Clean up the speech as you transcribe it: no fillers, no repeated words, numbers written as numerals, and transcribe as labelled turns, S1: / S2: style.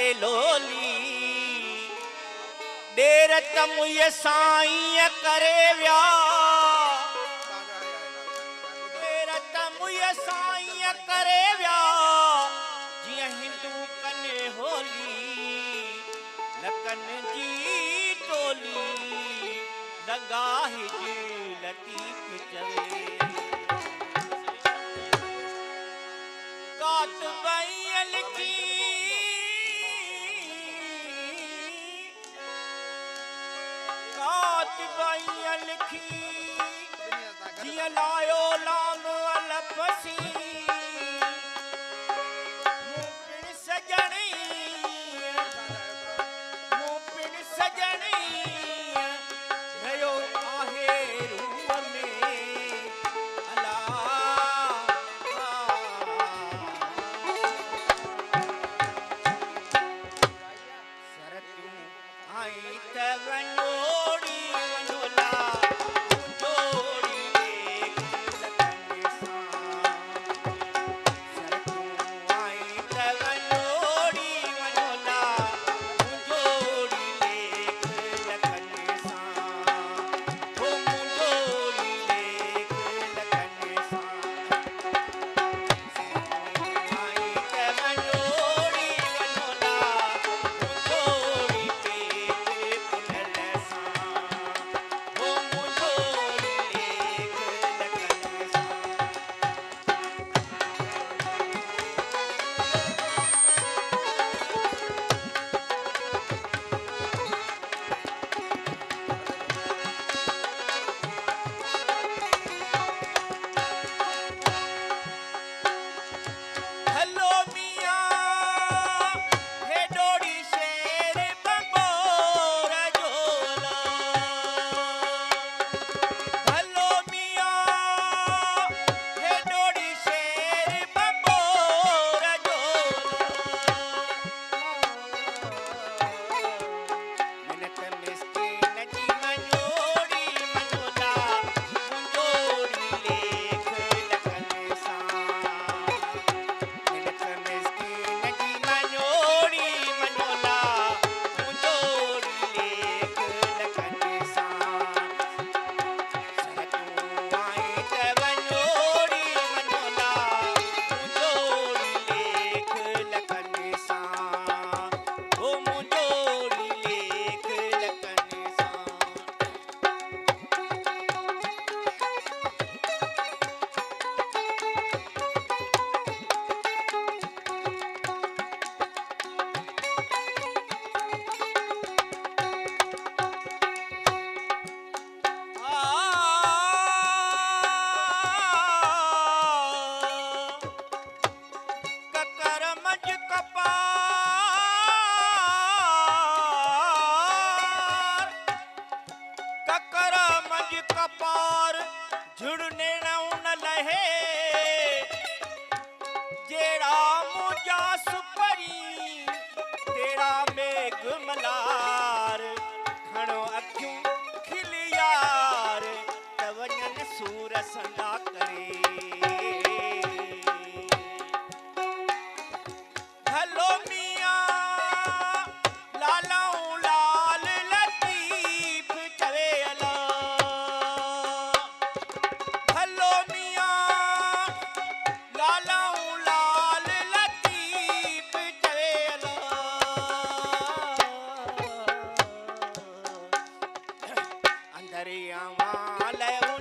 S1: करे लोली देर तमुय साईं करे व्या देर तमुय साईं करे व्या जिया हिंदू कने होली लकन जी टोली लगा हिज लतीफ चवे कात बैल की कात बैल की जिया लायो लाम अलपसी मुपिन सजनी रयो आहे रूह में अला सरतूं आई त वनोड़ी वनोला मुंजोड़ी देख लकन सां सरतूं आई त वनोड़ी वनोला मुंजोड़ी देख लकन सां हो मुंजोड़ी देख लकन सां आई त वनोड़ी वनोला मुंजोड़ी पेट पुनल सां हो मुंजोड़ी देख लकन सां हेलो मियां हे डोड़ी शेर बंबोर जोला हेलो मियां हे डोड़ी शेर बंबोर जोला मिनत मिस्कीन जी मनोड़ी मनोला मुंजोड़ी लेख लकन सां मिनत मिस्कीन जी मनोड़ी मनोला मुंजोड़ी लेख लकन सां सरतूं आई त वनोड़ी वनोला मुंजोड़ी लेख लकन सां हो मुंजोड़ी लेख लकन सां ककर मज कपार ककर मज कपार झुड़ने न लहे जेड़ा मुझा सुपरी तेरा मेघ मलार खणो अखियूं खिली यार त वञनि सूर संदा करे हेलो मियां लालाऊं लाल लतीफ चवे अला हेलो मियां लालाऊं लाल लतीफ चवे अला अंदर आवां लयो